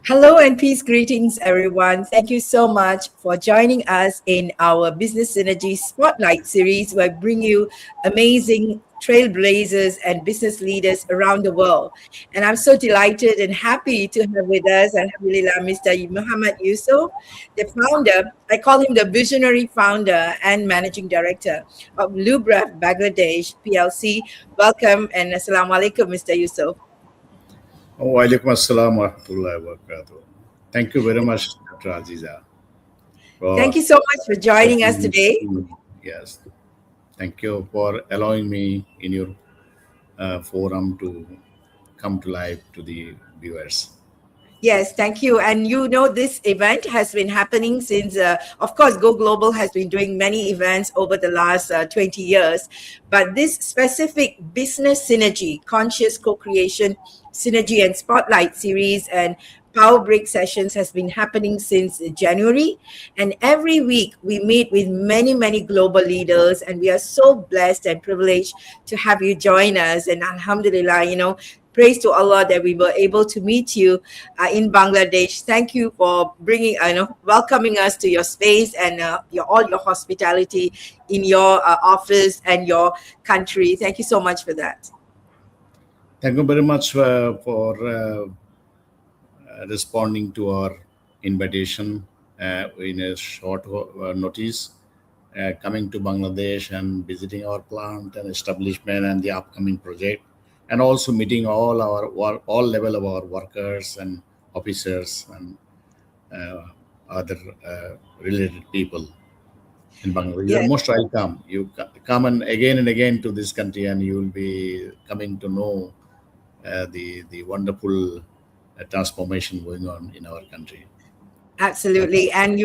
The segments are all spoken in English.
Hello and peace greetings, everyone. Thank you so much for joining us in our Business Synergy Spotlight series, where I bring you amazing trailblazers and business leaders around the world. And I'm so delighted and happy to have with us, Alhamdulillah, Mr. Mohammed Yousuf, the founder. I call him the visionary founder and managing director of Lub-rref Bangladesh PLC. Welcome and Assalamu alaikum, Mr. Yousuf. Walaikum assalam wa rahmatullahi wa barakatuh. Thank you very much, Dr. Aziza, Thank for you so much for joining us taking today. yes. Thank you for allowing me in your forum to come to live to the viewers. Yes, thank you. And this event has been happening since, of course, Go Global has been doing many events over the last 20 years. But this specific business synergy, conscious co-creation, synergy and spotlight series and power break sessions has been happening since January. And every week we meet with many, many global leaders. And we are so blessed and privileged to have you join us. And alhamdulillah, praise to Allah that we were able to meet you in Bangladesh. Thank you for bringing, welcoming us to your space and all your hospitality in your office and your country. Thank you so much for that. Thank you very much for responding to our invitation in a short notice, coming to Bangladesh and visiting our plant and establishment and the upcoming project, and also meeting all level of our workers and officers and other related people in Bangladesh. You are Yes. most welcome. You come and again to this country, and you will be coming to know the wonderful transformation going on in our country. Absolutely. And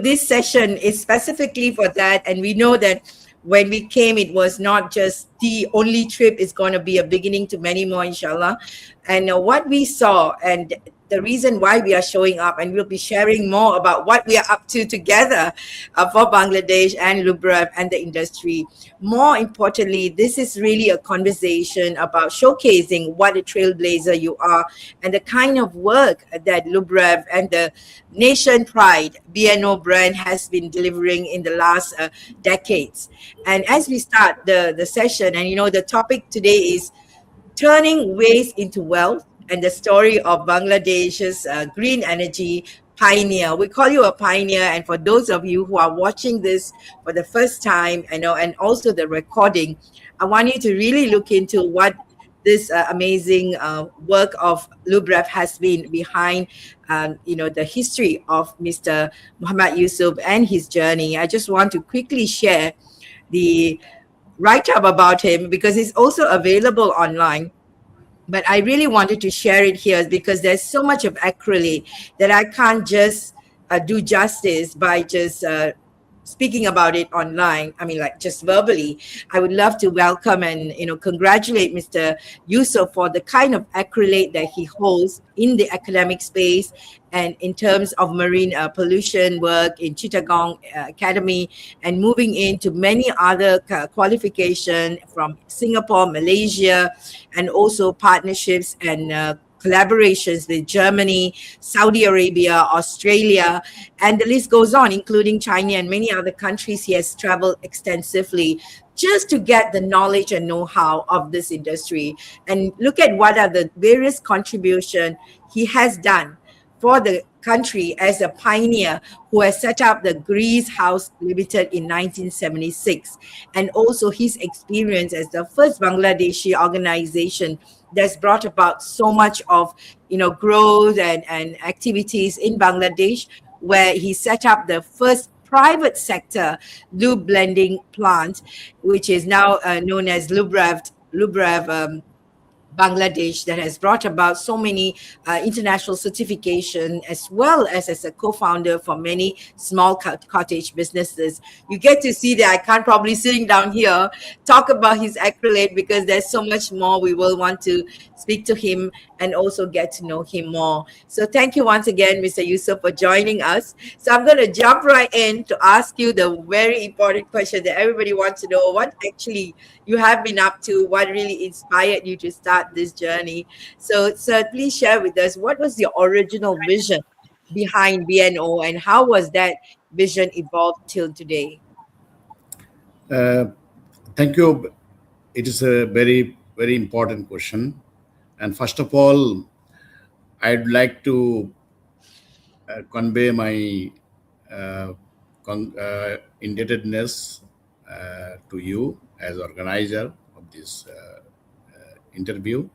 this session is specifically for that. And we know that when we came, it was not just the only trip. It's going to be a beginning to many more, inshallah. And what we saw and the reason why we are showing up, and we'll be sharing more about what we are up to together for Bangladesh and Lub-rref and the industry. More importantly, this is really a conversation about showcasing what a trailblazer you are and the kind of work that Lub-rref and the nation pride BNO brand has been delivering in the last decades. And as we start the session, and the topic today is turning waste into wealth and the story of Bangladesh's green energy pioneer. We call you a pioneer. And for those of you who are watching this for the first time, and also the recording, I want you to really look into what this amazing work of Lub-rref has been behind, the history of Mr. Mohammed Yousuf and his journey. I just want to quickly share the write-up about him because it's also available online. But I really wanted to share it here because there's so much of accolade that I can't just do justice by just speaking about it online. I mean, like just verbally. I would love to welcome and congratulate Mr. Yousuf for the kind of accolade that he holds in the academic space and in terms of marine pollution work in Chittagong Academy and moving into many other qualifications from Singapore, Malaysia, and also partnerships and collaborations with Germany, Saudi Arabia, Australia, and the list goes on, including China and many other countries. He has traveled extensively just to get the knowledge and know-how of this industry. And look at what are the various contributions he has done for the country as a pioneer who has set up the Grease House Limited in 1976, and also his experience as the first Bangladeshi organization that's brought about so much of growth and activities in Bangladesh, where he set up the first private sector lube blending plant, which is now known as Lub-rref Bangladesh, that has brought about so many international certification, as well as a co-founder for many small cottage businesses. You get to see that I can't probably sitting down here talk about his accolade because there's so much more we will want to speak to him and also get to know him more. So thank you once again, Mr. Yousuf, for joining us. So I'm going to jump right in to ask you the very important question that everybody wants to know. What actually you have been up to? What really inspired you to start start this journey. So, sir, please share with us what was the original vision behind BNO and how was that vision evolved till today? Uh, Thank you. It is a very, very important question. And first of all, I'd like to convey my uh, indebtedness to you as organizer of this interview.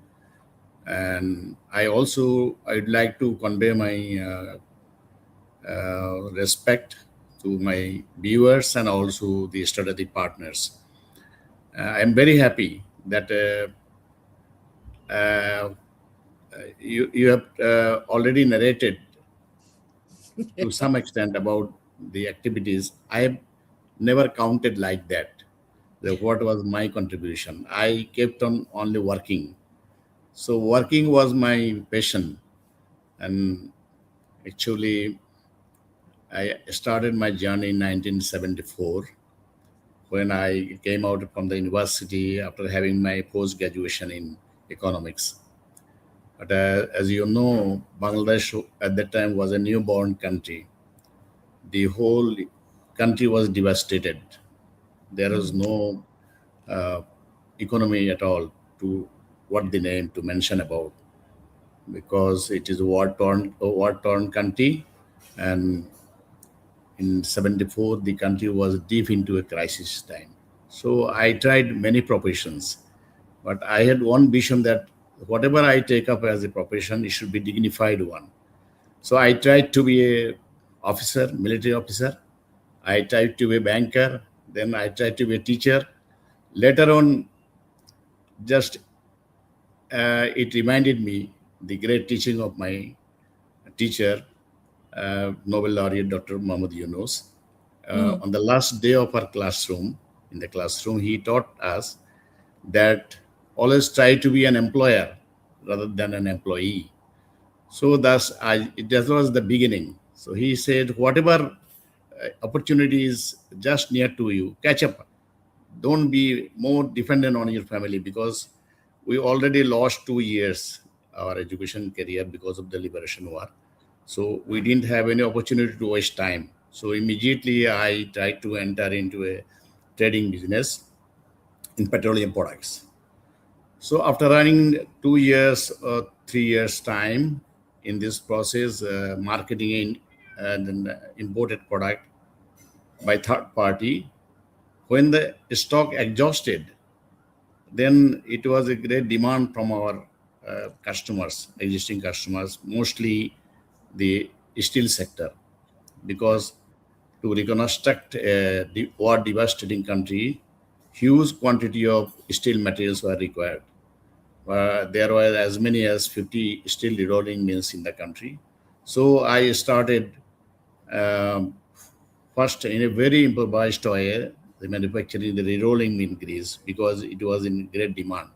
And I'd like to convey my respect to my viewers and also the strategic partners. I'm very happy that uh, you have already narrated to some extent about the activities. I have never counted like that. What was my contribution? I kept on only working. So working was my passion, and actually, I started my journey in 1974 when I came out from the university after having my post graduation in economics. But as you know, Bangladesh at that time was a newborn country. The whole country was devastated. There was Mm, no uh, economy at all to what the name to mention about, because it is a war torn country, and in 74 the country was deep into a crisis time. So I tried many professions, but I had one vision that whatever I take up as a profession, it should be dignified one. So I tried to be a officer, military officer. I tried to be a banker. Then I tried to be a teacher. Later on, just it reminded me the great teaching of my teacher, Nobel laureate Dr. Mohammed Yousuf. mm, On the last day of our classroom, in the classroom, he taught us that always try to be an employer rather than an employee. So that was the beginning. So he said, whatever opportunity is just near to you, catch up. Don't be more dependent on your family, because we already lost 2 years our education career because of the liberation war. So we didn't have any opportunity to waste time. So immediately I tried to enter into a trading business in petroleum products. So after running 2 years or 3 years time in this process, marketing in and imported product by third party, when the stock exhausted, then it was a great demand from our customers, existing customers, mostly the steel sector, because to reconstruct a war devastating country, huge quantity of steel materials were required. There were as many as 50 steel rolling mills in the country. So I started um, first in a very improvised way the manufacturing the re-rolling mill grease, because it was in great demand.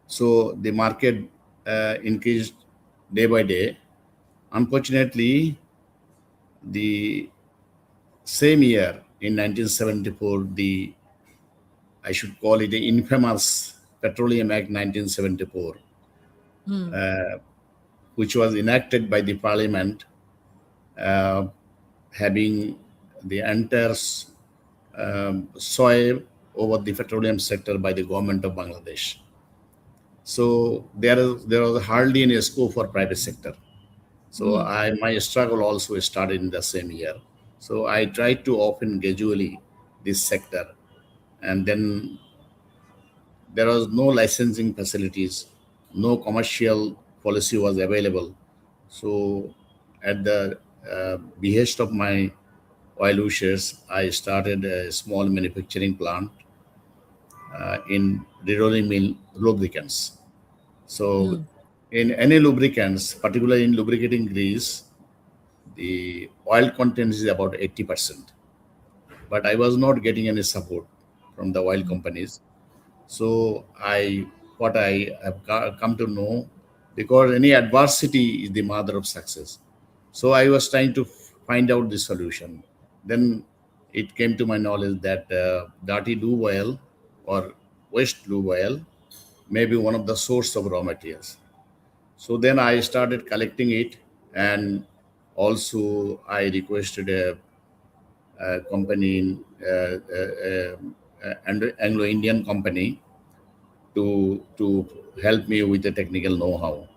So the market increased day by day. Unfortunately, the same year in 1974, the I should call it the infamous Petroleum Act 1974, mm, which was enacted by the Parliament, uh, having the entire soil over the petroleum sector by the government of Bangladesh. So there was hardly any scope for private sector. So mm, my struggle also started in the same year. So I tried to open gradually this sector, and then there was no licensing facilities, no commercial policy was available. So at the behest of my oil wishes, I started a small manufacturing plant in re-rolling mill lubricants. So mm, in any lubricants, particularly in lubricating grease, the oil content is about 80%. But I was not getting any support from the oil mm, companies. So what I have come to know, because any adversity is the mother of success. So I was trying to find out the solution. Then it came to my knowledge that dirty lube oil or waste lube oil maybe one of the source of raw materials. So then I started collecting it, and also I requested a company, Anglo-Indian company, to help me with the technical know-how.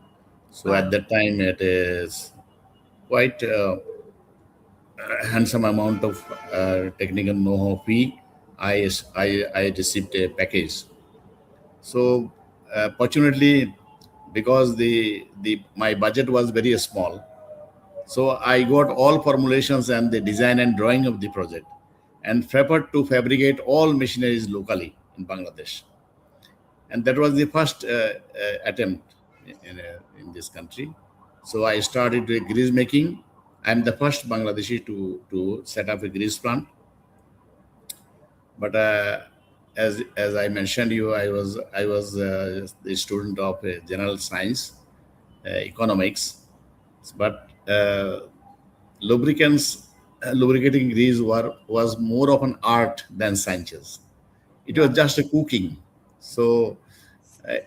So at Wow. that time, it is quite handsome amount of technical know-how fee. I received a package. So fortunately, because the my budget was very small, so I got all formulations and the design and drawing of the project, and prepared to fabricate all machineries locally in Bangladesh. And that was the first attempt in this country. So I started with grease making. I'm the first Bangladeshi to set up a grease plant. But as I mentioned you, I was the student of general science, economics, but lubricants, lubricating grease was more of an art than sciences. It was Wow. just a cooking. So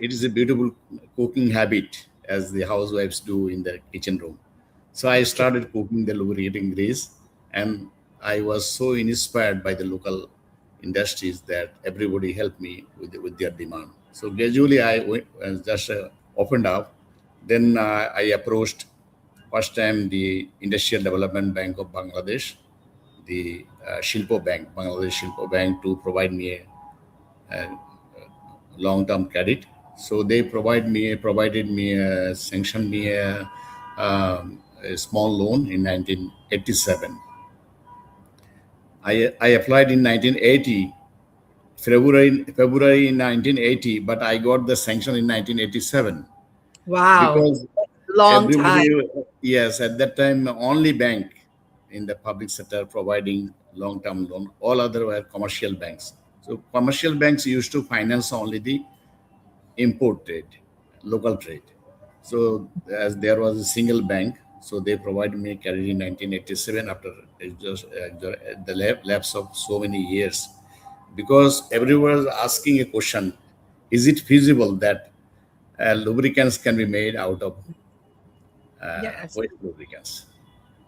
it is a beautiful cooking habit as the housewives do in the kitchen room. So I Okay. started cooking the lubricating grease, and I was so inspired by the local industries that everybody helped me with their demand. So gradually I went, just opened up. Then I approached first time the Industrial Development Bank of Bangladesh, the Shilpo Bank, Bangladesh Shilpo Bank, to provide me a long-term credit. So they provided me sanctioned me a small loan in 1987. I applied in 1980, February in 1980, but I got the sanction in 1987 Wow. because Long time. everybody, yes, at that time only bank in the public sector providing long-term loan. All other were commercial banks. So commercial banks used to finance only the import trade, local trade. So as there was a single bank, so they provided me credit in 1987 after just the lapse of so many years, because everyone was asking a question: is it feasible that lubricants can be made out of Yes. waste lubricants?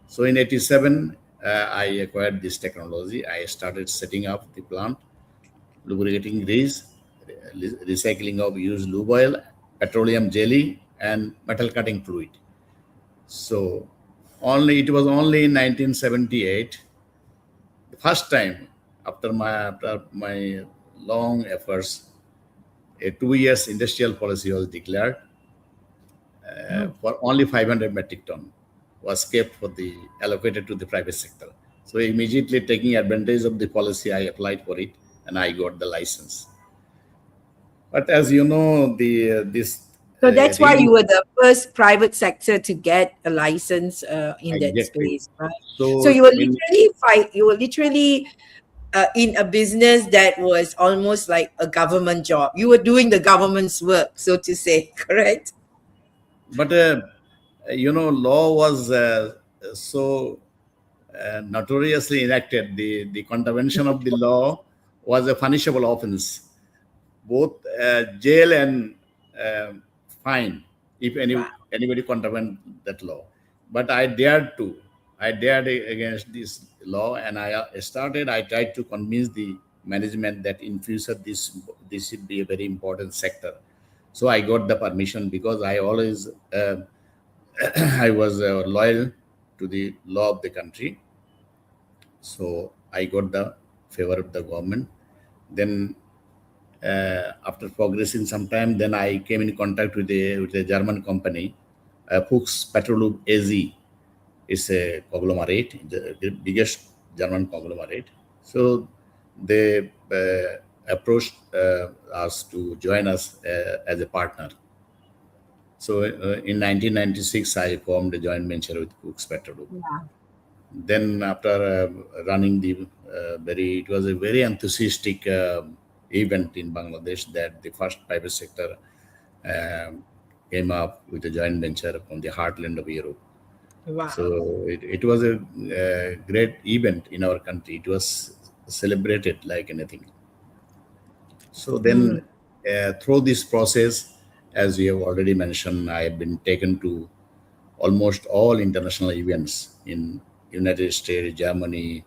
So in 87, I acquired this technology. I started setting up the plant, lubricating grease, recycling of used lube oil, petroleum jelly, and metal cutting fluid. So only it was only in 1978, the first time after my long efforts, a 2 years industrial policy was declared Oh. for only 500 metric ton was kept for the allocated to the private sector. So immediately taking advantage of the policy, I applied for it and I got the license. But as you know, the this So that's why re you were the first private sector to get a license in that exactly. space, right? So So you were in literally you were literally in a business that was almost like a government job. You were doing the government's work, so to say, correct? but law was so notoriously enacted. The contravention of the law was a punishable offense, both jail and uh, fine if Wow. anybody contravened that law. But I dared against this law, and I tried to convince the management that in future this should be a very important sector. So I got the permission because I always I was loyal to the law of the country. So I got the favor of the government. Then after progressing some time, then I came in contact with a German company, Fuchs Petrolub AZ. It's a conglomerate, the biggest German conglomerate. So they approached us to join us as a partner. So in 1996, I formed a joint venture with Fuchs Petrolub. Wow. Then after running the it was a very enthusiastic event in Bangladesh that the first private sector um, came up with a joint venture from the heartland of Europe. So Wow. it was a great event in our country. It was celebrated like anything. So then Mm. through this process, as we have already mentioned, I have been taken to almost all international events in United States, Germany,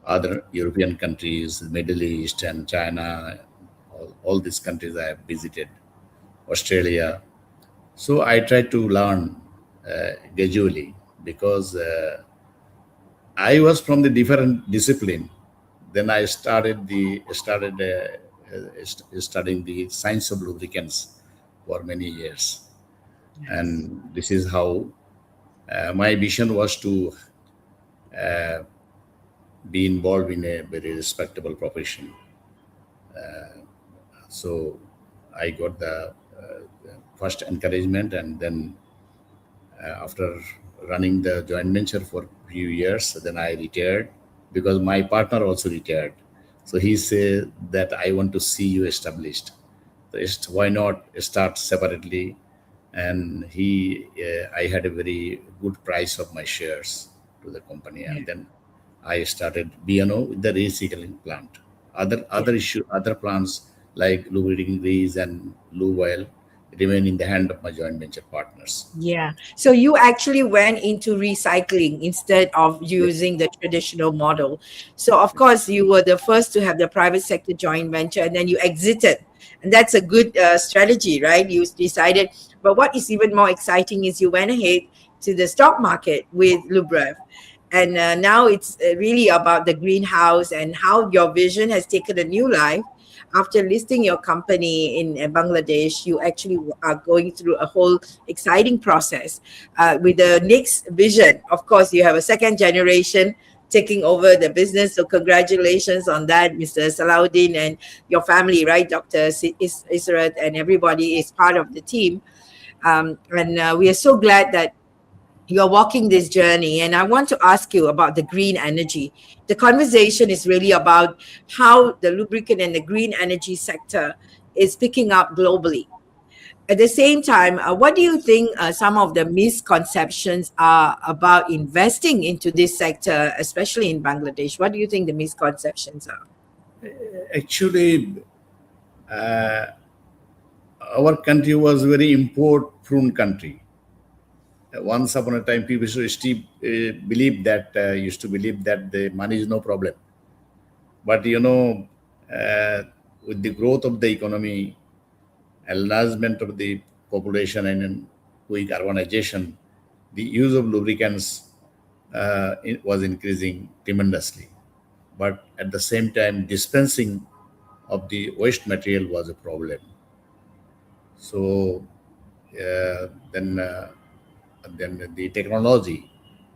other European countries, Middle East, and China. All these countries I have visited, Australia. So I try to learn gradually because I was from the different discipline. Then I started studying the science of lubricants for many years, Yes. and this is how my vision was to be involved in a very respectable profession. So I got the first encouragement, and then after running the joint venture for a few years, then I retired because my partner also retired. So he said that I want to see you established. So why not start separately? And I had a very good price of my shares to the company, Yeah. and then I started BNO with the recycling plant. Other plants like lubricating grease and lube oil remain in the hand of my joint venture partners. Yeah. So you actually went into recycling instead of Yes. using the traditional model. So of course you were the first to have the private sector joint venture, and then you exited. And that's a good strategy, right? You decided. But what is even more exciting is you went ahead to the stock market with Lub-rref. And now it's really about the greenhouse and how your vision has taken a new life. After listing your company in Bangladesh, you actually are going through a whole exciting process with the next vision. Of course, you have a second generation taking over the business. So congratulations on that, Mr. Salahuddin, and your family, right? Dr. Israt and everybody is part of the team. And we are so glad that you're walking this journey. And I want to ask you about the green energy. The conversation is really about how the lubricant and the green energy sector is picking up globally. At the same time, what do you think some of the misconceptions are about investing into this sector, especially in Bangladesh? What do you think the misconceptions are? Actually, our country was very import prone country. Once upon a time, people used to believe that the money is no problem. But uh, with the growth of the economy, enlargement of the population, and quick urbanization, the use of lubricants it was increasing tremendously. But at the same time, dispensing of the waste material was a problem. So then the technology,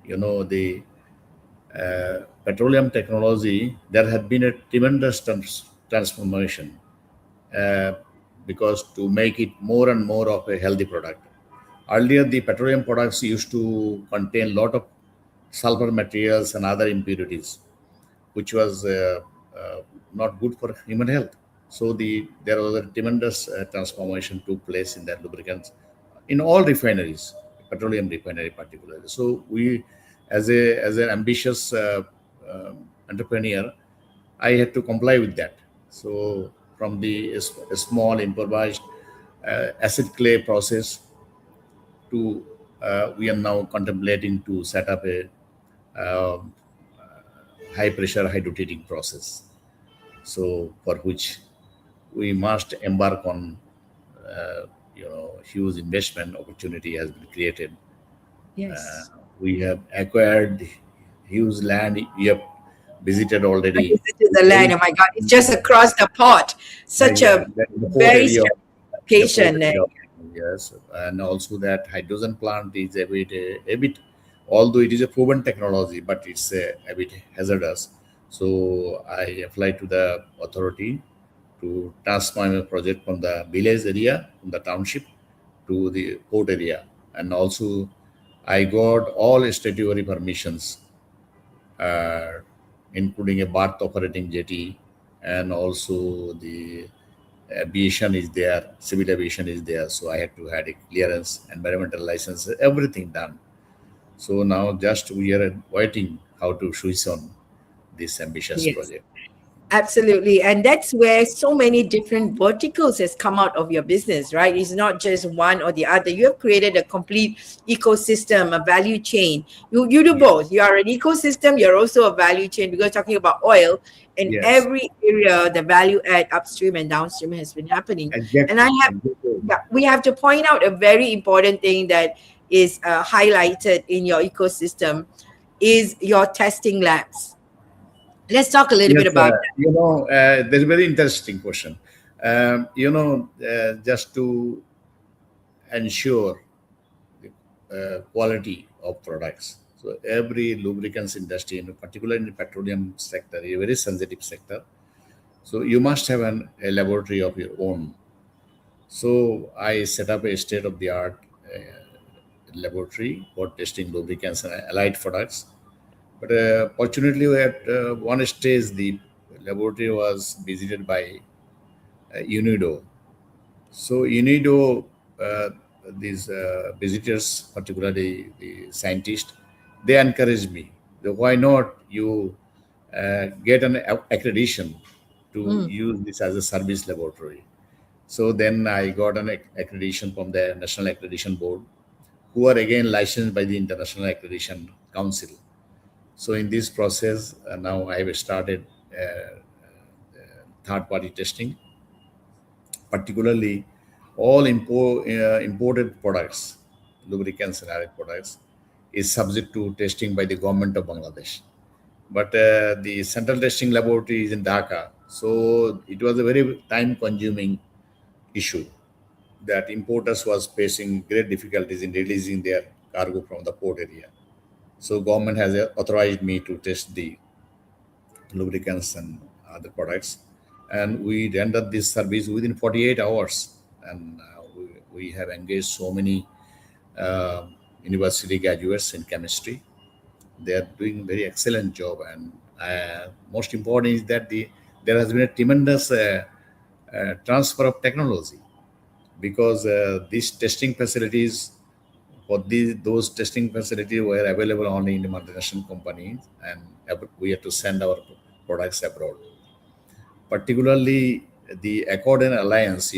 the petroleum technology, there had been a tremendous transformation uh, because to make it more and more of a healthy product. Earlier, the petroleum products used to contain a lot of sulfur materials and other impurities, which was not good for human health. So there was a tremendous transformation took place in that lubricants in all refineries, petroleum refinery particularly. So we, as an ambitious entrepreneur, I had to comply with that. So from the small improvised acid clay process to we are now contemplating to set up a um high pressure hydrotreating process. So for which we must embark on huge investment opportunity has been created. Yes. We have acquired huge land. We have visited I already. visited the land. Very Oh my God, it's just across the port. Such yeah, a the port very area, strategic the port location. area. Yes, and also that hydrogen plant is a bit, although it is a proven technology, but it's a bit hazardous. So I applied to the authority to transfer my project from the village area, from the township, to the port area, and also I got all statutory permissions, uh, including a berth operating jetty, and also the aviation is there, civil aviation is there. So I had to had a clearance, environmental license, everything done. So now just we are waiting how to switch on this ambitious Yes. project. Absolutely. And that's where so many different verticals has come out of your business, right? It's not just one or the other. You have created a complete ecosystem, a value chain. You do Yes. both. You are an ecosystem, you're also a value chain because talking about oil in Yes. every area, the value add upstream and downstream has been happening. And I Exactly. have, Exactly. yeah, we have to point out a very important thing that is highlighted in your ecosystem is your testing labs. Let's talk a little Yes, bit about there's a very interesting question. Just to ensure the quality of products. So every lubricants industry, in particular in the petroleum sector, a very sensitive sector. So you must have a laboratory of your own. So I set up a state-of-the-art laboratory for testing lubricants and allied products. But fortunately, at one stage, the laboratory was visited by UNIDO. So UNIDO, uh, these visitors, particularly the scientists, they encouraged me. Why not you get an accreditation to that. use this as a service laboratory? So then I got an accreditation from the National Accreditation Board, who are again licensed by the International Accreditation Council. So in this process, now I have started third-party testing, particularly all imported products, lubricants and allied products, is subject to testing by the government of Bangladesh. But the central testing laboratory is in Dhaka, so it was a very time-consuming issue that importers was facing great difficulties in releasing their cargo from the port area. So government has authorized me to test the lubricants and other products, and we rendered this service within 48 hours. And we have engaged so many uh, university graduates in chemistry. They are doing very excellent job, and most important is that there has been a tremendous transfer of technology, because these testing facilities those testing facilities were available only in the multinational companies, and we had to send our products abroad. Particularly the Accord and Alliance,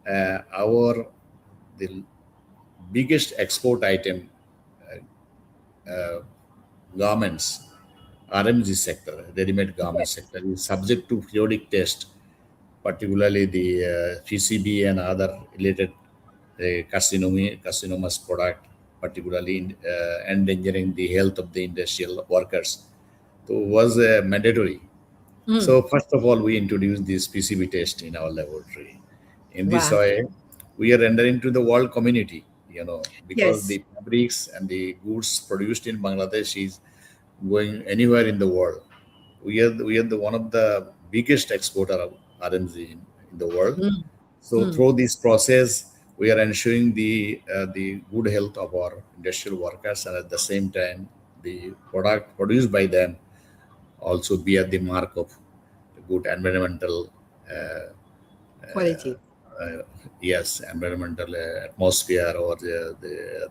our the biggest export item, garments, RMG sector, ready-made garment sector, is subject to periodic test, particularly the PCB and other related carcinomas product, particularly endangering the health of the industrial workers. So was mandatory. Mm. So first of all, we introduced this PCB test in our laboratory. In this Wow. way, we are rendering to the world community, because Yes. the fabrics and the goods produced in Bangladesh is going anywhere in the world. We are the one of the biggest exporter of RMZ in the world. Mm. So Mm. through this process, we are ensuring the good health of our industrial workers, and at the same time, the product produced by them also bear the mark of good environmental, uh, Quality. uh, yes, environmental atmosphere, or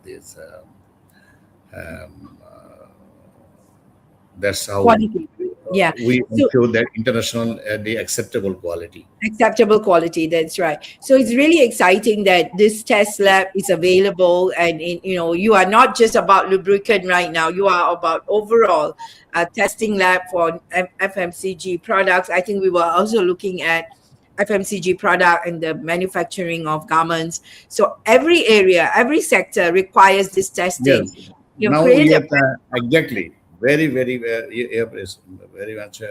this. That's how Quality. Yeah. we So ensure that international the acceptable quality. acceptable quality. That's right. So it's really exciting that this test lab is available, and you are not just about lubricant right now. You are about overall testing lab for FMCG products. I think we were also looking at FMCG product and the manufacturing of garments. So every area, every sector requires this testing. Yes. You've Now we created. are exactly very very you have raised very much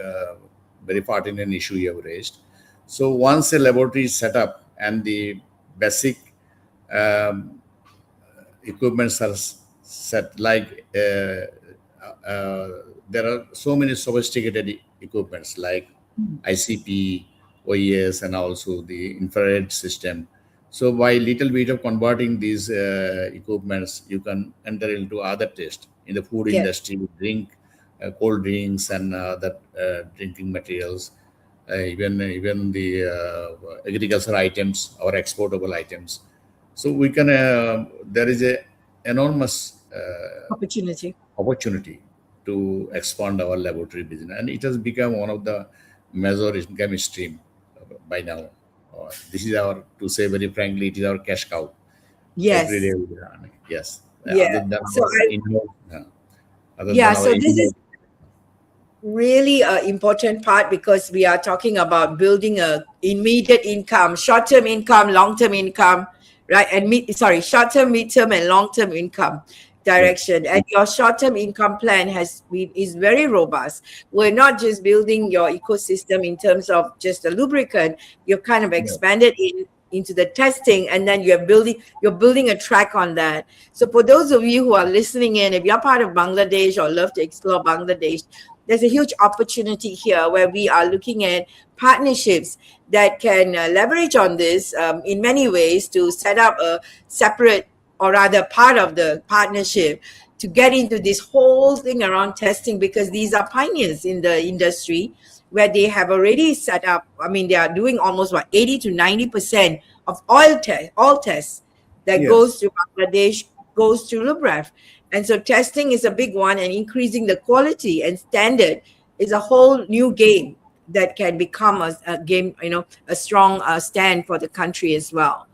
very pertinent issue you have raised. So once a laboratory is set up and the basic um, equipments are set, like there are so many sophisticated equipments like ICP, OES, and also the infrared system. So by little bit of converting these equipments, you can enter into other tests in the food Yeah. industry, drink, cold drinks, and other drinking materials, even the agricultural items or exportable items. So we can. There is a enormous Opportunity. opportunity to expand our laboratory business, and it has become one of the major income stream by now. This is our, to say very frankly, it is our cash cow. Every day Yes. we run. Yes. Yeah. Other than So our I in-house, other yeah, than our so this is in-house, really an important part because we are talking about building a immediate income, short-term income, long-term income, right? And short-term, mid-term, and long-term income yes, direction. And your short-term income plan is very robust. We're not just building your ecosystem in terms of just a lubricant. You've kind of yes, expanded into the testing, and then you're building a track on that. So for those of you who are listening in, if you're part of Bangladesh or love to explore Bangladesh, there's a huge opportunity here where we are looking at partnerships that can leverage on this in many ways to set up a separate, or rather part of the partnership, to get into this whole thing around testing, because these are pioneers in the industry where they have already set up. I mean, they are doing almost 80 to 90% of all tests that yes, goes to Bangladesh goes to Lub-rref. And so testing is a big one, and increasing the quality and standard is a whole new game that can become a game, a strong stand for the country as well.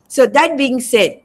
So that being said,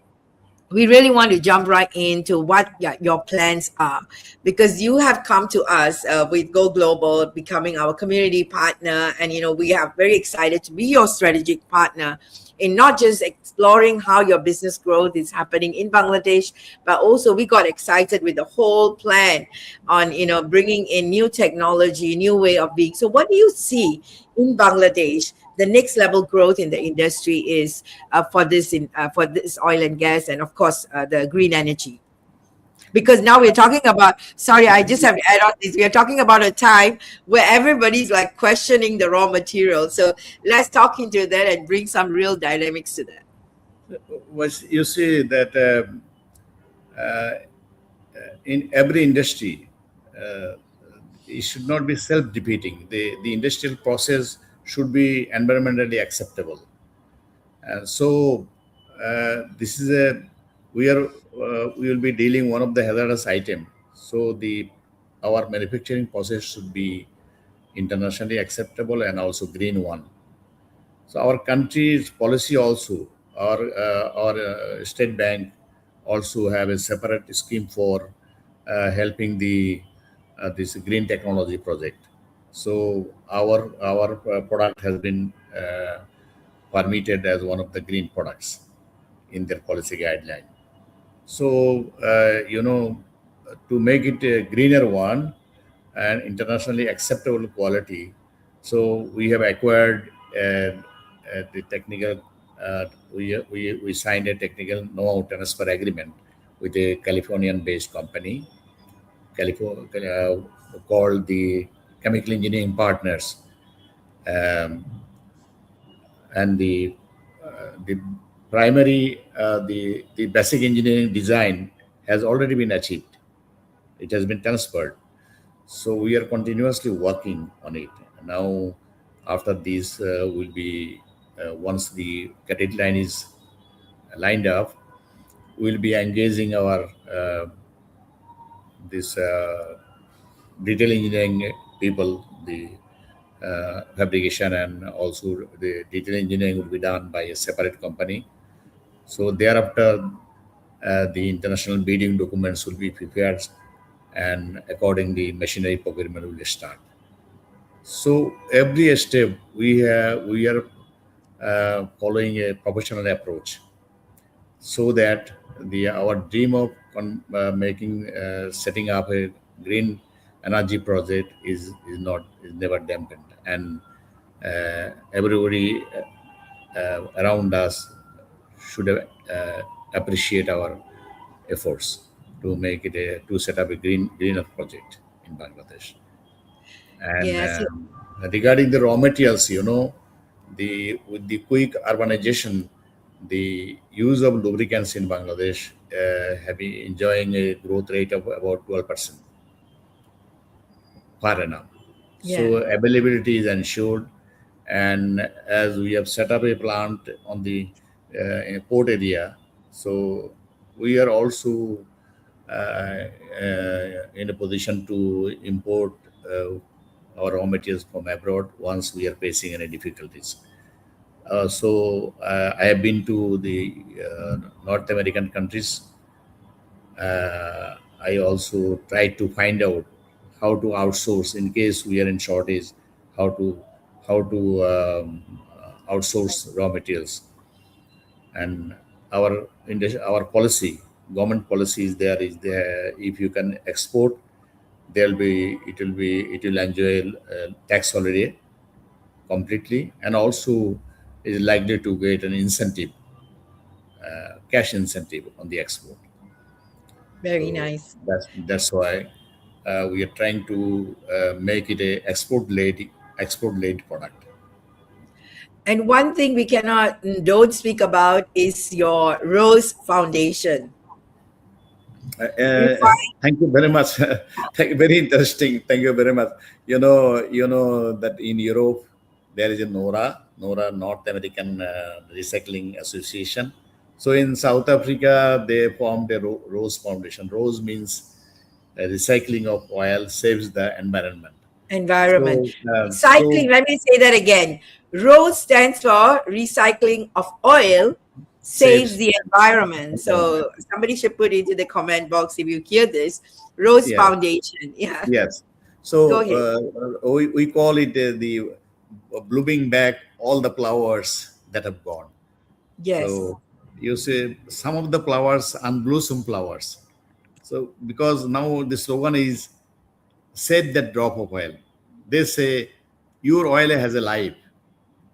we really want to jump right into what your plans are, because you have come to us with Go Global becoming our community partner, and we are very excited to be your strategic partner in not just exploring how your business growth is happening in Bangladesh, but also we got excited with the whole plan on bringing in new technology, new way of being. So what do you see in Bangladesh? The next level growth in the industry is for this oil and gas, and of course the green energy. Because now we're talking about, sorry, I just have to add on this. We are talking about a time where everybody's like questioning the raw material. So let's talk into that and bring some real dynamics to that. was you see that uh, in every industry, uh, it should not be self-defeating. The industrial process should be environmentally acceptable. And so this is a we will be dealing one of the hazardous item. So the our manufacturing process should be internationally acceptable and also green one. So our country's policy also, our state bank also have a separate scheme for helping the this green technology project. So our product has been permitted as one of the green products in their policy guideline. So, to make it a greener one and internationally acceptable quality, so we have acquired the technical, we signed a technical know-how transfer agreement with a Californian-based company, called the Chemical Engineering Partners. Um, and the primary the basic engineering design has already been achieved. It has been transferred. So we are continuously working on it now. After this will be once the cadet line is lined up, we'll be engaging our this detail engineering people, the fabrication and also the detail engineering will be done by a separate company. So thereafter, the international bidding documents will be prepared, and accordingly, machinery procurement will start. So every step we are following a professional approach, so that the our dream of making setting up a green energy project is never dampened, and everybody around us should appreciate our efforts to make it to set up a greener project in Bangladesh. And Yes. regarding the raw materials, the with the quick urbanization, the use of lubricants in Bangladesh have been enjoying a growth rate of about 12% per annum. Yeah. So availability is ensured, and as we have set up a plant on the in a port area, so we are also in a position to import our raw materials from abroad once we are facing any difficulties. I have been to the North American countries. I also try to find out how to outsource in case we are in shortage, how to outsource raw materials. And our policy, government policy is there. If you can export, it will enjoy tax holiday completely, and also is likely to get an incentive, cash incentive on the export. Very So nice. that's why we are trying to make it a export led product. And one thing we cannot don't speak about is your Rose Foundation. You Thank you very much. Very interesting. Thank you very much. You know that in Europe there is a NORA, North American Recycling Association. So in South Africa they formed a Rose Foundation. Rose means recycling of oil saves the environment. environment. So Recycling, let me say that again. ROSE stands for Recycling of Oil Saves saves the Environment. environment. So somebody should put into the comment box if you hear this. Rose Yes. Foundation. Yeah. Yes. Go So ahead. we call it the blooming back all the flowers that have gone. Yes. So you see some of the flowers unblossom flowers. So because now the slogan is save that drop of oil. They say your oil has a life.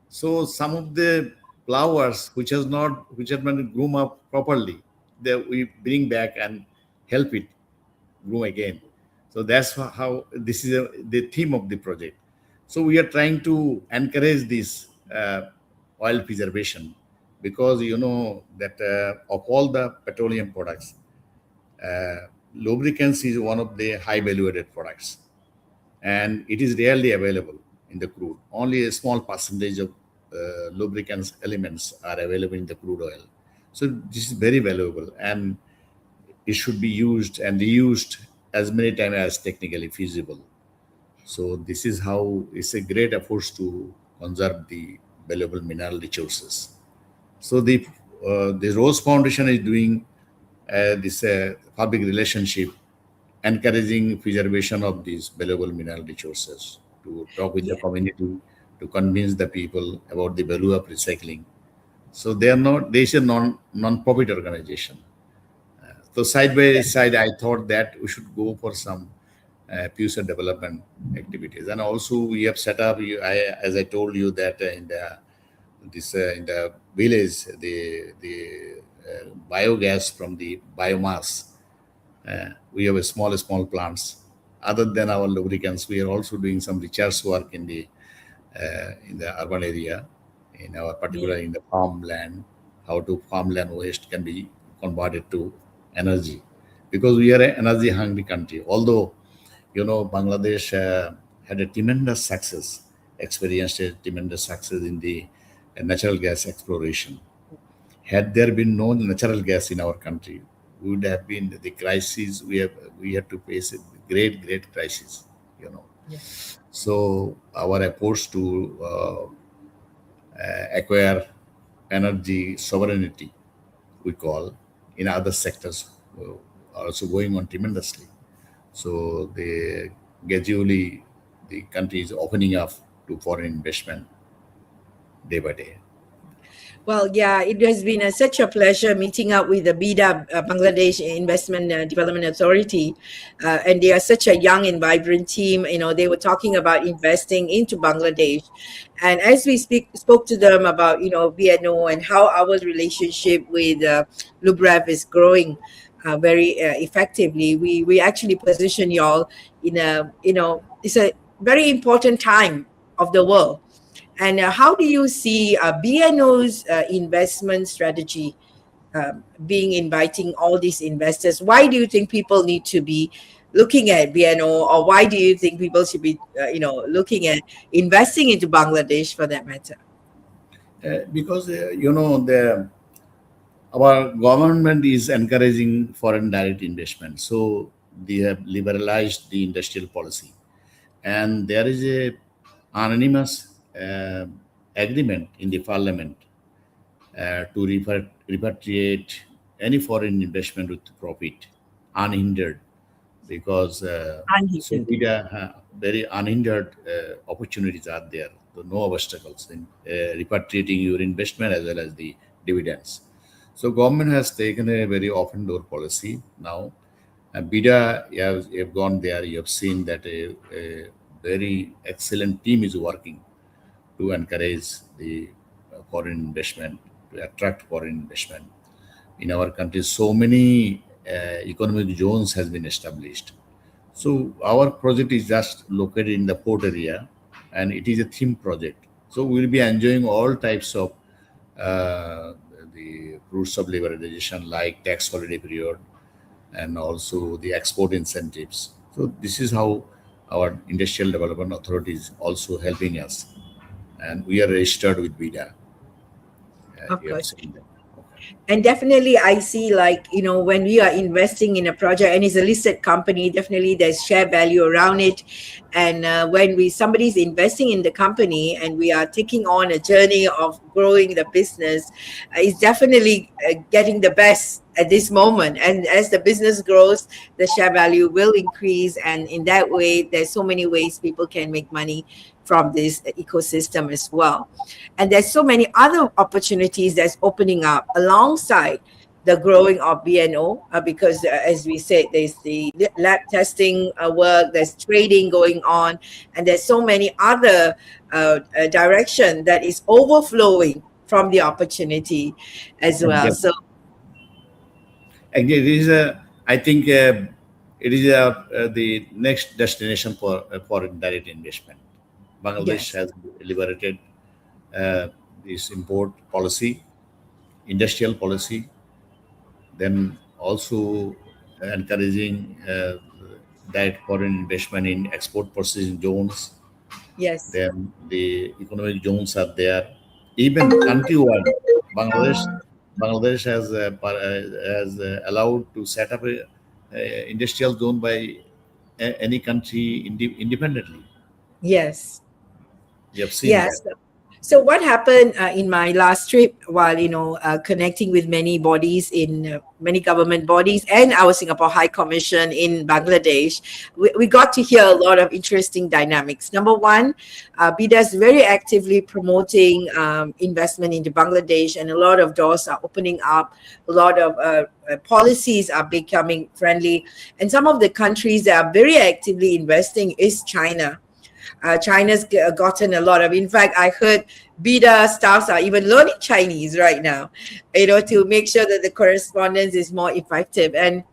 So some of the flowers which have been grown up properly, we bring back and help it grow again. So that's how this is the theme of the project. So we are trying to encourage this oil preservation, because you know that of all the petroleum products, lubricants is one of the high value added products, and it is rarely available in the crude. Only a small percentage of lubricants elements are available in the crude oil. So this is very valuable, and it should be used and reused as many times as technically feasible. So this is how it's a great effort to conserve the valuable mineral resources. So the Rose Foundation is doing this public relationship, encouraging preservation of these valuable mineral resources, to talk with the Yeah. community, to convince the people about the value of recycling. So they is a non-profit organization. So side by side, I thought that we should go for some future development activities, and also we have set up. As I told you that in the village, the biogas from the biomass. We have a small plants. Other than our lubricants, we are also doing some research work in the urban area, in our Yeah. particular in the farmland, how to farmland waste can be converted to energy, because we are an energy hungry country. Although Bangladesh had a tremendous success, experienced a tremendous success in the natural gas exploration. Had there been no natural gas in our country, we would have been the crisis we had to face, a great crisis. You know, Yeah. so our efforts to acquire energy sovereignty, we call, in other sectors are also going on tremendously. So they gradually the country is opening up to foreign investment day by day. Well, yeah, it has been such a pleasure meeting up with the BIDA, Bangladesh Investment Development Authority. And they are such a young and vibrant team. They were talking about investing into Bangladesh. And as we spoke to them about, BNO and how our relationship with Lub-rref is growing very effectively, we actually position y'all in it's a very important time of the world. And how do you see BNO's investment strategy being inviting all these investors? Why do you think people need to be looking at BNO, or why do you think people should be, looking at investing into Bangladesh for that matter? Because the Our government is encouraging foreign direct investment. So they have liberalized the industrial policy, and there is a anonymous agreement in the parliament to repatriate any foreign investment with profit unhindered, because so Unhindered. many very unhindered opportunities are there. So no obstacles in repatriating your investment as well as the dividends. So government has taken a very open door policy now. BIDA, you have gone there, you have seen that a very excellent team is working to encourage the foreign investment, to attract foreign investment in our country. So many economic zones has been established. So our project is just located in the port area, and it is a theme project. So we'll be enjoying all types of uh, the fruits of liberalization, like tax holiday period, and also the export incentives. So this is how our industrial development authority is also helping us, and we are registered with BIDA. Of You have course. seen that. Okay. And definitely I see, like, when we are investing in a project and it's a listed company, definitely there's share value around it. And when we somebody's investing in the company and we are taking on a journey of growing the business, it's definitely getting the best at this moment. And as the business grows, the share value will increase, and in that way there's so many ways people can make money from this ecosystem as well. And there's so many other opportunities that's opening up alongside the growing of BNO, because as we said, there's the lab testing work, there's trading going on, and there's so many other direction that is overflowing from the opportunity as well. Exactly. So Again, it is a, I think it is the next destination for foreign direct investment. Bangladesh yes, has liberated this import policy, industrial policy, then also encouraging direct foreign investment in export processing zones. yes, Then the economic zones are there. Even countrywide, Bangladesh, Bangladesh has allowed to set up a industrial zone by any country independently. yes. You have seen that. Yes. So what happened in my last trip, while connecting with many bodies in many government bodies and our Singapore High Commission in Bangladesh, we got to hear a lot of interesting dynamics. Number one, BIDA is very actively promoting investment into Bangladesh, and a lot of doors are opening up. A lot of policies are becoming friendly, and some of the countries that are very actively investing is China. China's gotten a lot of. In fact, I heard BIDA staffs are even learning Chinese right now, to make sure that the correspondence is more effective. And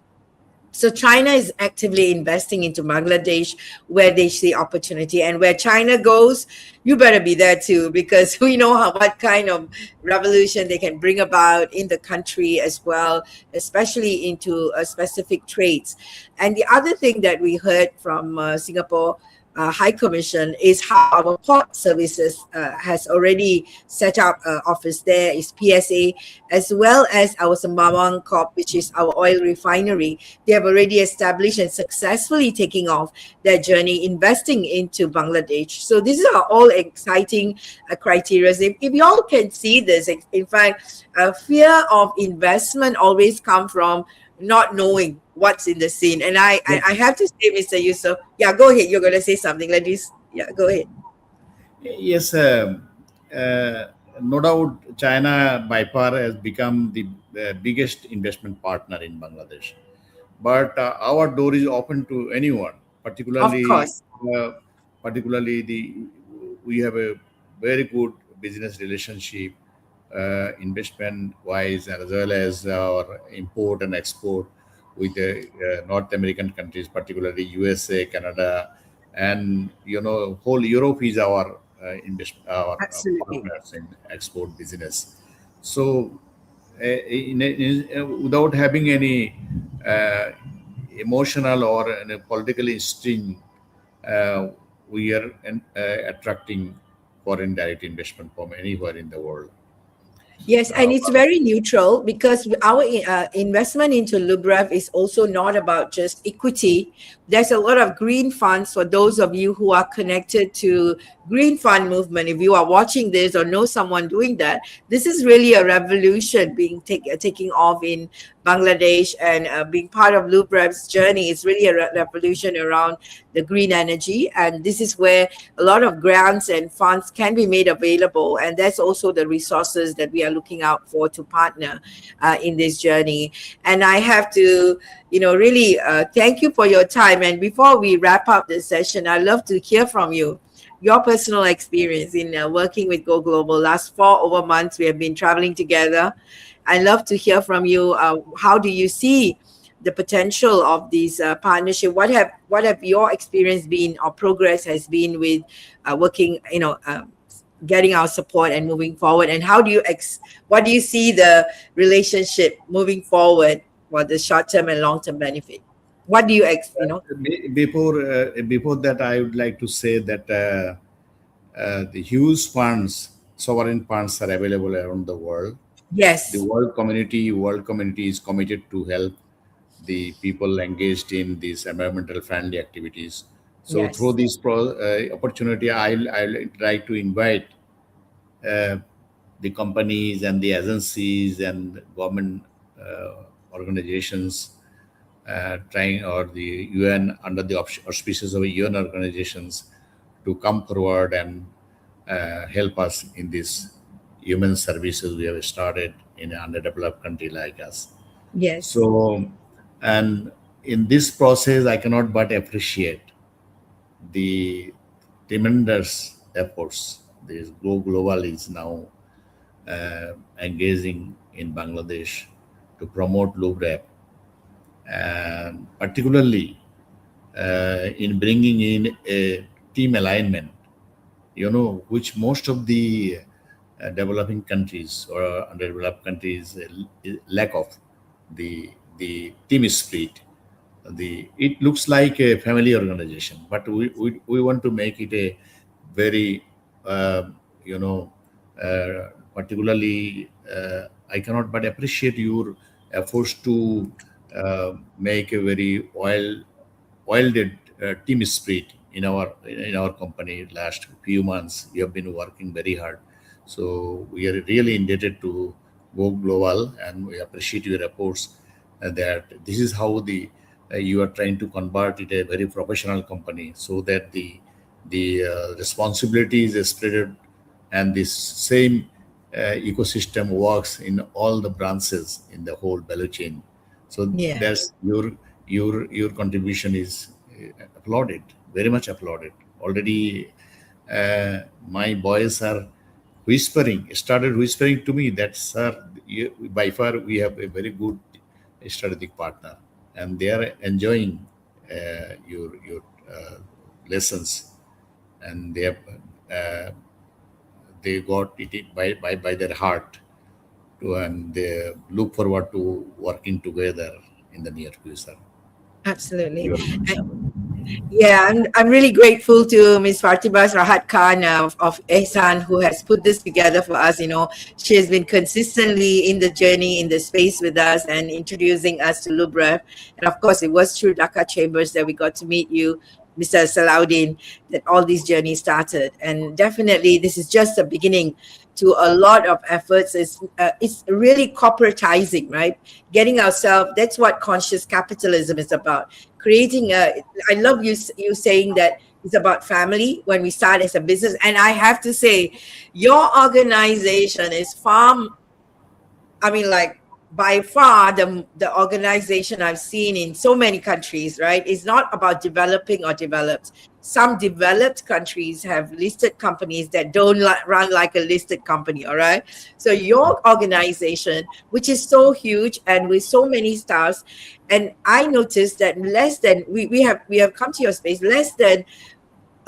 so China is actively investing into Bangladesh where they see opportunity, and where China goes, you better be there too, because we know what kind of revolution they can bring about in the country as well, especially into specific trades. And the other thing that we heard from Singapore High Commission is how our port services has already set up office there, is PSA, as well as our Sembawang Corp, which is our oil refinery. They have already established and successfully taking off their journey investing into Bangladesh. So these are all exciting criteria. If you all can see this, in fact, fear of investment always come from not knowing what's in the scene. And I have to say, Mr. Yusuf, yeah, go ahead. You're going to say something. Yeah, go ahead. Yes, uh, no doubt, China by far has become the biggest investment partner in Bangladesh. But our door is open to anyone, Of particularly course. uh, particularly the we have a very good business relationship, investment wise, as well as our import and export with the North American countries, particularly USA, Canada, and whole Europe is our our Absolutely. partners in export business. So without having any uh, emotional or political instinct, uh, we are attracting foreign direct investment from anywhere in the world. Yes, and it's very neutral because our investment into Lub-rref is also not about just equity. There's a lot of green funds for those of you who are connected to green fund movement. If you are watching this or know someone doing that, this is really a revolution being taking off in Bangladesh, and being part of Lub-rref's journey is really a revolution around the green energy. And this is where a lot of grants and funds can be made available, and that's also the resources that we are looking out for to partner in this journey. And I have to, really thank you for your time. And before we wrap up this session, I'd love to hear from you, your personal experience in working with Go Global. Last 4 over months we have been traveling together. I'd love to hear from you. How do you see the potential of these partnership? What have your experience been or progress has been with working, getting our support and moving forward? And how do you what do you see the relationship moving forward for the short term and long term benefit? What do you Before that, I would like to say that the huge funds, sovereign funds, are available around the world. Yes. The world community is committed to help the people engaged in these environmental friendly activities. So Yes. through this opportunity, I'll try to invite the companies and the agencies and government organizations trying, or the UN, under the auspices of UN organizations, to come forward and help us in this human services we have started in an underdeveloped country like us. Yes. So, and in this process, I cannot but appreciate the tremendous efforts this Go Global is now engaging in Bangladesh to promote Lub-rref, and particularly in bringing in a team alignment, which most of the developing countries or underdeveloped countries lack of the team spirit. It looks like a family organization, but we want to make it a very particularly I cannot but appreciate your efforts to make a very oiled team spirit in our company. Last few months we have been working very hard, so we are really indebted to Go Global, and we appreciate your efforts that this is how you are trying to convert it a very professional company, so that the responsibility is spread and this same ecosystem works in all the branches in the whole value chain. So Yeah. that's your contribution is applauded, very much applauded. Already, my boys are started whispering to me that, sir, by far we have a very good strategic partner, and they are enjoying your lessons, and they got it by their heart, and they look forward to working together in the near future. Absolutely. You are welcome. Yeah, I'm really grateful to Ms. Fatibas Rahat Khan of Ehsan, who has put this together for us. She has been consistently in the journey, in the space with us, and introducing us to Lub-rref. And of course, it was through Dhaka Chambers that we got to meet you, Mr. Salaudin, that all these journeys started. And definitely, this is just the beginning to a lot of efforts. It's really corporatizing, right? Getting ourselves, that's what conscious capitalism is about. Creating I love you saying that it's about family when we start as a business. And I have to say, your organization is by far the organization I've seen in so many countries, right? It's not about developing or developed. Some developed countries have listed companies that don't run like a listed company, all right? So your organization, which is so huge and with so many staffs, and I noticed that we have come to your space, less than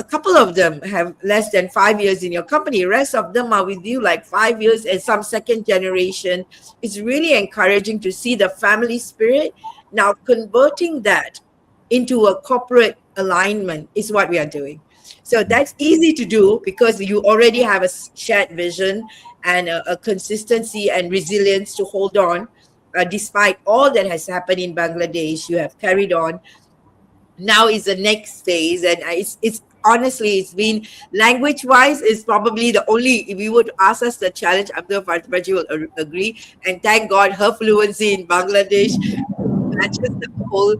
a couple of them have less than 5 years in your company. Rest of them are with you like 5 years and some second generation. It's really encouraging to see the family spirit. Now converting that into a corporate alignment is what we are doing. So that's easy to do because you already have a shared vision and a consistency and resilience to hold on. Despite all that has happened in Bangladesh, you have carried on. Now is the next phase, and it's honestly, it's been, language wise, is probably the only, if you were to ask us the challenge, Abdul Fatih will agree, and thank God her fluency in Bangladesh matches the whole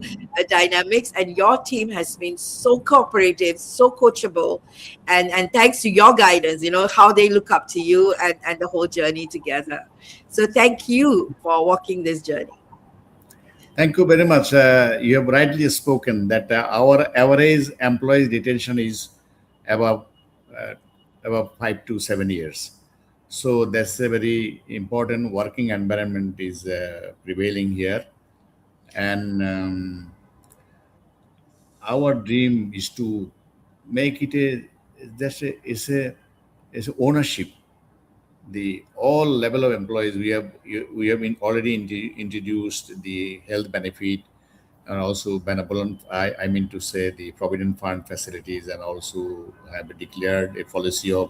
dynamics, and your team has been so cooperative, so coachable, and thanks to your guidance, how they look up to you, and the whole journey together. So thank you for walking this journey. Thank you very much. You have rightly spoken that our average employee retention is above uh, above 5 to 7 years. So that's a very important working environment is prevailing here, and our dream is to make it a that's a is a ownership. The all level of employees we have been already introduced the health benefit, and also benevolent, I mean to say the provident fund facilities, and also have declared a policy of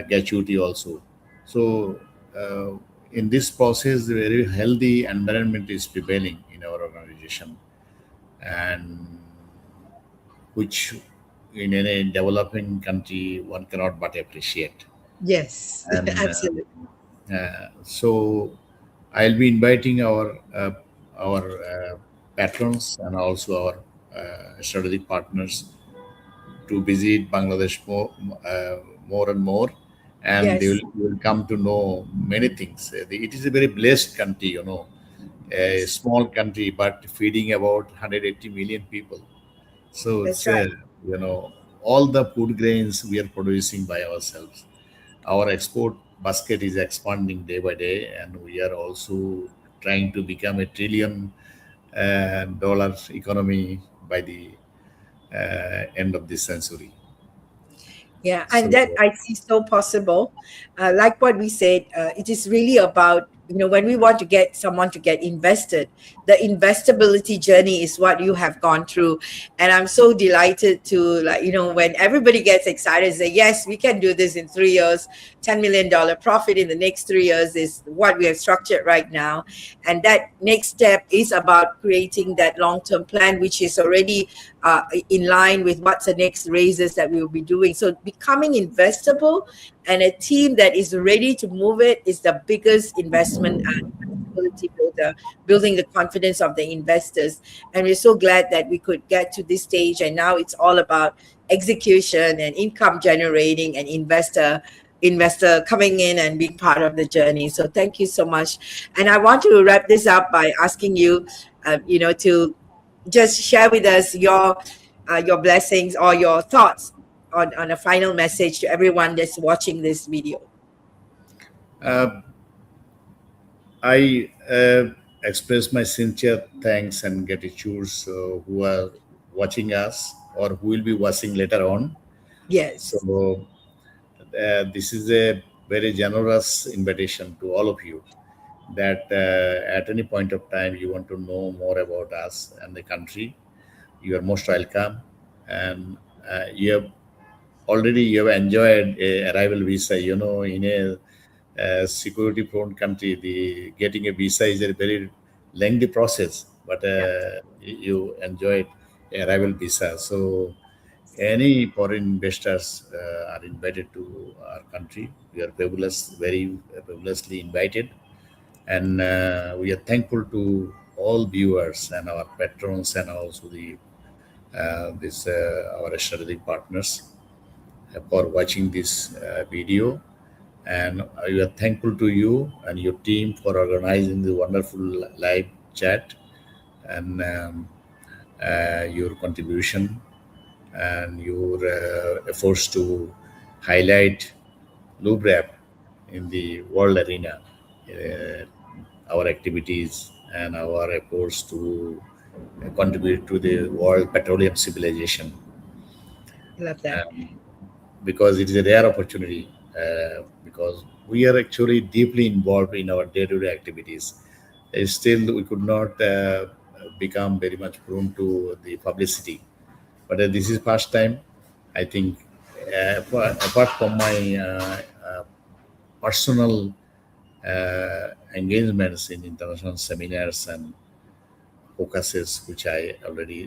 gratuity also. So uh, in this process, a very healthy environment is prevailing in our organization, and which in any developing country one cannot but appreciate. Yes, And absolutely. so I'll be inviting our patrons and also our strategic partners to visit Bangladesh more and more, and they Yes, will come to know many things. It is a very blessed country, a yes, small country, but feeding about 180 million people. So that's it's right. all the food grains we are producing by ourselves. Our export basket is expanding day by day, and we are also trying to become a trillion dollar economy by the end of this century. Yeah, and So that I see so possible. Like what we said, it is really about, when we want to get someone to get invested, the investability journey is what you have gone through. And I'm so delighted to, like, when everybody gets excited and say, yes, we can do this in 3 years, $10 million profit in the next 3 years is what we have structured right now. And that next step is about creating that long term plan, which is already in line with what's the next raises that we will be doing. So becoming investable and a team that is ready to move it is the biggest investment ability builder, building the confidence of the investors. And we're so glad that we could get to this stage. And now it's all about execution and income generating and investor coming in and being part of the journey. So thank you so much. And I want to wrap this up by asking you, to just share with us your blessings or your thoughts on a final message to everyone that's watching this video. uh, I express my sincere thanks and gratitude who are watching us or who will be watching later on. Yes, So this is a very generous invitation to all of you that at any point of time you want to know more about us and the country, you are most welcome. And you have enjoyed a arrival visa. In a security prone country, the getting a visa is a very lengthy process, but yeah, you enjoyed a arrival visa. So any foreign investors are invited to our country. We are very fabulously invited, and we are thankful to all viewers and our patrons, and also the this our strategic partners for watching this video. And we are thankful to you and your team for organizing the wonderful live chat, and your contribution and your efforts to highlight Lub-rref in the world arena, uh, our activities and our efforts to contribute to the world petroleum civilization. I love that. Because it is a rare opportunity, because we are actually deeply involved in our day-to-day activities. Still, we could not become very much prone to the publicity. But this is past time, I think. Apart from my personal engagements in international seminars and focuses, which I already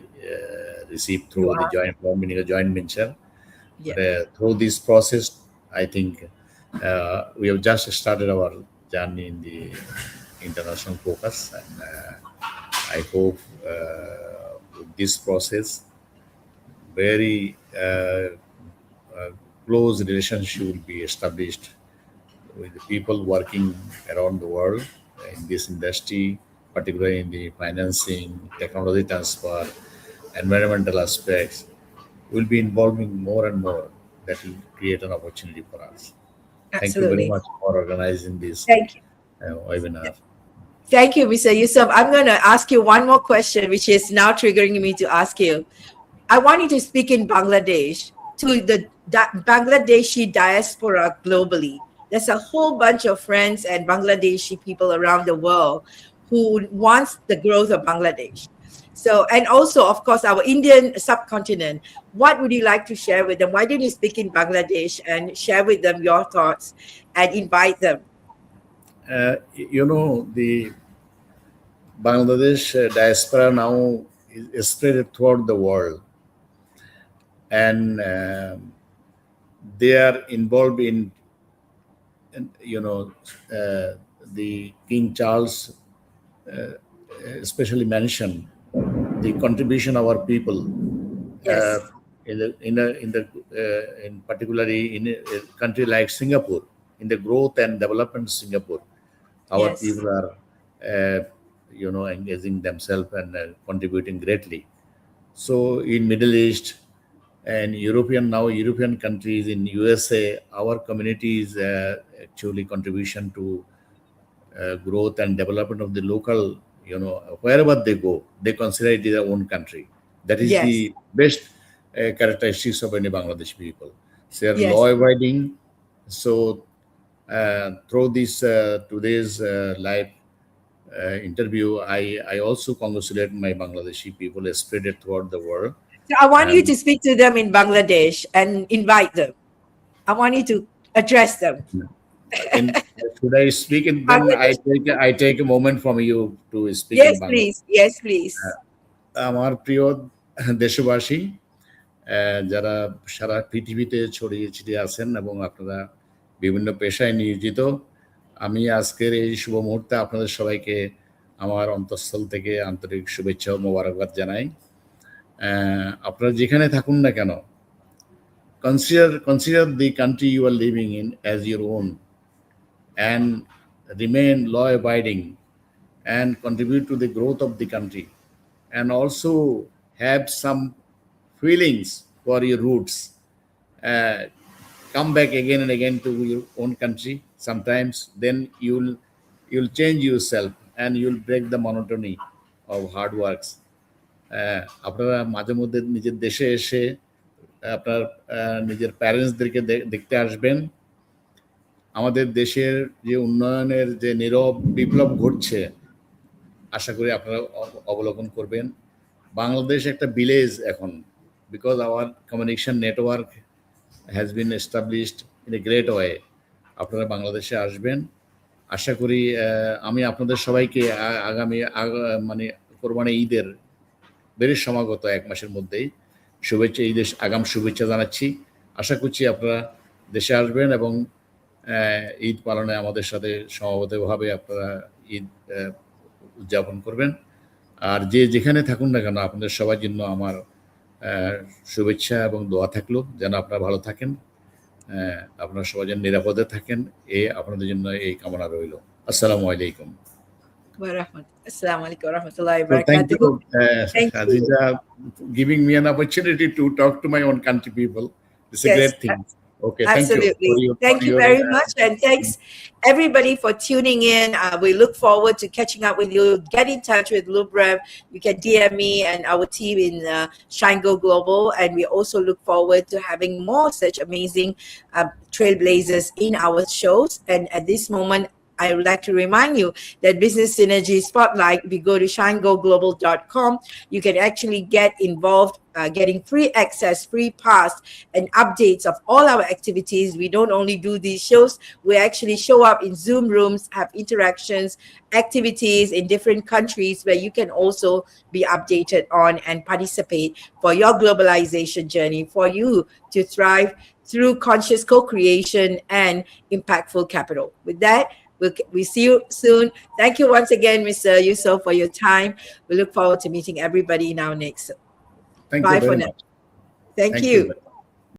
received You through the are. joint venture. Yeah. But through this process, I think we have just started our journey in the international focus, and I hope with this process, very close relationship will be established with the people working around the world in this industry, particularly in the financing, technology transfer, environmental aspects. We'll be involving more and more. That will create an opportunity for us. Thank you very Absolutely. much for organizing this Thank you. webinar. Thank you, Mr. Yousuf. I'm going to ask you one more question, which is now triggering me to ask you. I want you to speak in Bangladesh to the Bangladeshi diaspora globally. There's a whole bunch of friends and Bangladeshi people around the world who wants the growth of Bangladesh. So, and also, of course, our Indian subcontinent. What would you like to share with them? Why don't you speak in Bangladesh and share with them your thoughts and invite them? The Bangladesh diaspora now is spread throughout the world, and they are involved in the King Charles especially mentioned the contribution of our people Yes. in particularly in a country like Singapore, in the growth and development of Singapore, our Yes. people are engaging themselves and contributing greatly. So in Middle East and European countries, in USA, our communities actually contribution to growth and development of the local, wherever they go, they consider it their own country. That is Yes. the best characteristics of any Bangladeshi people. They are Yes. law abiding. So through this today's live interview, I also congratulate my Bangladeshi people spread it throughout the world. So I want you And to speak to them in Bangladesh and invite them. I want you to address them. should I speak in then Bangladesh. I take a moment from you to speak in Yes, Bangladesh. please. Yes, please. আমার প্রিয় দেশবাসী, যারা সারা পৃথিবীতে ছড়িয়ে ছিটিয়ে আছেন এবং আপনারা বিভিন্ন পেশায় নিয়োজিত, আমি আজকের এই শুভ মুহূর্তে আপনাদের সবাইকে আমার অন্তঃস্থল থেকে আন্তরিক শুভেচ্ছা ও মোবারকবাদ জানাই। আপনারা যেখানে থাকুন না কেন, consider the country you are living in as your own and remain law abiding and contribute to the growth of the country, and also have some feelings for your roots. Come back again and again to your own country. Sometimes then you'll change yourself and you'll break the monotony of hard works. আপনারা মাঝে মধ্যে নিজের দেশে এসে আপনার নিজের প্যারেন্টসদেরকে দেখতে আসবেন। আমাদের দেশের যে উন্নয়নের যে নীরব বিপ্লব ঘটছে, আশা করি আপনারা অবলোকন করবেন। বাংলাদেশ একটা ভিলেজ এখন, because our communication network has been established in a great way. আপনারা বাংলাদেশে আসবেন, আশা করি আমি আপনাদের সবাইকে আগামী মানে কোরবানি ঈদের বেশ সমাগত 1 মাসের মধ্যেই ঈদের আগাম শুভেচ্ছা জানাচ্ছি। আশা করছি আপনারা দেশে আসবেন এবং ঈদ পালনে আমাদের সাথে সমবেতভাবে আপনারা ঈদ উদযাপন করবেন। আর যে যেখানে থাকুন না কেন, আপনাদের সবার জন্য আমার শুভেচ্ছা এবং দোয়া থাকলো যেন আপনারা ভালো থাকেন, আপনারা সবাই যেন নিরাপদে থাকেন, আপনাদের জন্য এই কামনা রইল। আসসালামু আলাইকুম। Assalamu alaikum warahmatullahi So thank wabarakatuh. you, Thank you. Aziza, giving me an opportunity to talk to my own country people. It's a Yes, great thing. Okay, absolutely. thank you Thank you very much. And thanks everybody for tuning in. We look forward to catching up with you. Get in touch with Lub-rref. You can DM me and our team in Shine Go Global. And we also look forward to having more such amazing trailblazers in our shows. And at this moment, I would like to remind you that Business Synergy Spotlight, if you go to shinegoglobal.com, you can actually get involved, getting free access, free pass, and updates of all our activities. We don't only do these shows, we actually show up in Zoom rooms, have interactions, activities in different countries where you can also be updated on and participate for your globalization journey, for you to thrive through conscious co-creation and impactful capital. With that, we see you soon. Thank you once again, Mr. Yousuf, for your time. We look forward to meeting everybody in our next. Thank you Bye for very now. much. Thank Thank you. you.